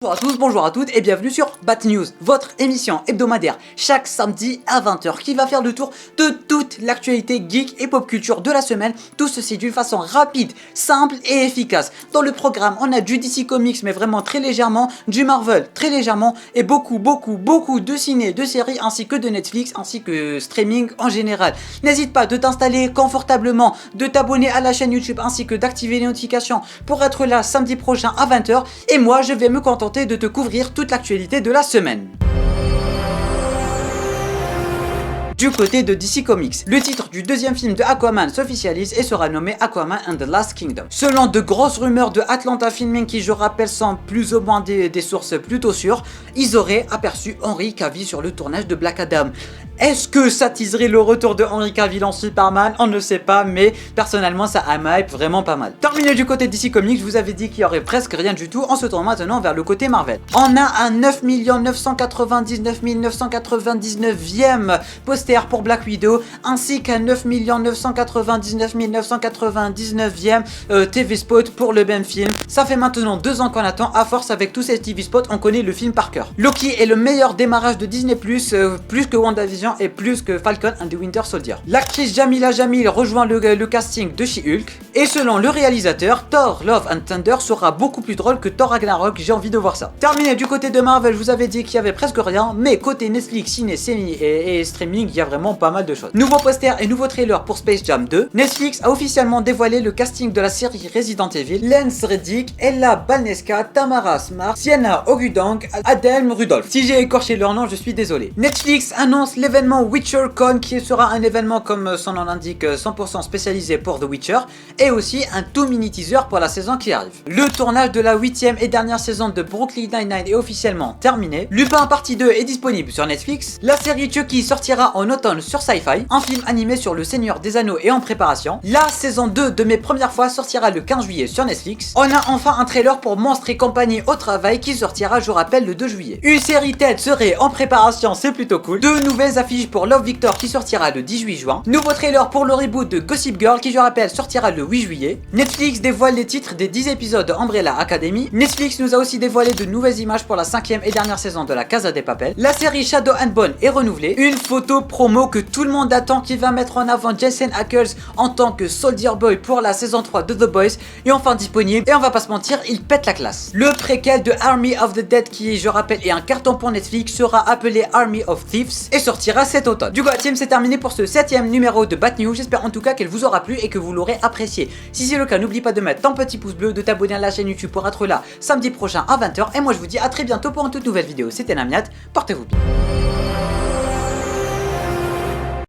Bonjour à tous, bonjour à toutes et bienvenue sur Bat News, votre émission hebdomadaire chaque samedi à 20h qui va faire le tour de toute l'actualité geek et pop culture de la semaine, tout ceci d'une façon rapide, simple et efficace. Dans le programme, on a du DC Comics mais vraiment très légèrement, du Marvel très légèrement et beaucoup de ciné, de séries ainsi que de Netflix ainsi que streaming en général. N'hésite pas de t'installer confortablement, de t'abonner à la chaîne YouTube ainsi que d'activer les notifications pour être là samedi prochain à 20h et moi je vais me contenter de te couvrir toute l'actualité de la semaine. Du côté de DC Comics, le titre du deuxième film de Aquaman s'officialise et sera nommé Aquaman and the Last Kingdom. Selon de grosses rumeurs de Atlanta Filming qui, je rappelle, sont plus ou moins des sources plutôt sûres, ils auraient aperçu Henry Cavill sur le tournage de Black Adam. Est-ce que ça teaserait le retour de Henry Cavill en Superman? On ne sait pas, mais personnellement ça hype vraiment pas mal. Terminé du côté de DC Comics, je vous avais dit qu'il y aurait presque rien du tout. En se tournant maintenant vers le côté Marvel. On a un 9 999 999e poster pour Black Widow, ainsi qu'un 9 999 999e TV spot pour le même film. Ça fait maintenant 2 ans qu'on attend. À force, avec tous ces TV spots, on connaît le film par cœur. Loki est le meilleur démarrage de Disney+, plus que WandaVision et plus que Falcon and the Winter Soldier. L'actrice Jamila Jamil rejoint le casting de She-Hulk. Et selon le réalisateur, Thor Love and Thunder sera beaucoup plus drôle que Thor Ragnarok. J'ai envie de voir ça. Terminé du côté de Marvel, je vous avais dit qu'il y avait presque rien, mais côté Netflix, ciné, série et streaming, il y a vraiment pas mal de choses. Nouveau poster et nouveau trailer pour Space Jam 2. Netflix a officiellement dévoilé le casting de la série Resident Evil. Lance Reddick, Ella Balnesca, Tamara Smart, Sienna Ogudang, Adelm Rudolph. Si j'ai écorché leur nom, je suis désolé. Netflix annonce l'événement WitcherCon qui sera un événement comme son nom l'indique 100% spécialisé pour The Witcher et aussi un tout mini teaser pour la saison qui arrive. Le tournage de la 8e et dernière saison de Brooklyn Nine-Nine est officiellement terminé. Lupin partie 2 est disponible sur Netflix. La série Chucky sortira en automne sur Sci-Fi. Un film animé sur le Seigneur des Anneaux est en préparation. La saison 2 de Mes Premières Fois sortira le 15 juillet sur Netflix. On a enfin un trailer pour Monstres et compagnie au travail qui sortira, je rappelle, le 2 juillet. Une série TED serait en préparation, c'est plutôt cool. 2 nouvelles affiches pour Love Victor qui sortira le 18 juin. Nouveau trailer pour le reboot de Gossip Girl qui, je rappelle, sortira le 8 juillet. Netflix dévoile les titres des 10 épisodes de Umbrella Academy. Netflix nous a aussi dévoilé de nouvelles images pour la 5e et dernière saison de la Casa de Papel. La série Shadow and Bone est renouvelée. Une photo promo que tout le monde attend qui va mettre en avant Jensen Ackles en tant que Soldier Boy pour la saison 3 de The Boys est enfin disponible et on va pas se mentir, il pète la classe. Le préquel de Army of the Dead qui, je rappelle, est un carton pour Netflix sera appelé Army of Thieves et sortira cet automne. Du coup, la team, c'est terminé pour ce 7e numéro de Bat News. J'espère en tout cas qu'elle vous aura plu et que vous l'aurez apprécié. Si c'est le cas, n'oublie pas de mettre ton petit pouce bleu, de t'abonner à la chaîne YouTube pour être là samedi prochain à 20h et moi je vous dis à très bientôt pour une toute nouvelle vidéo. C'était Namiat, portez-vous bien.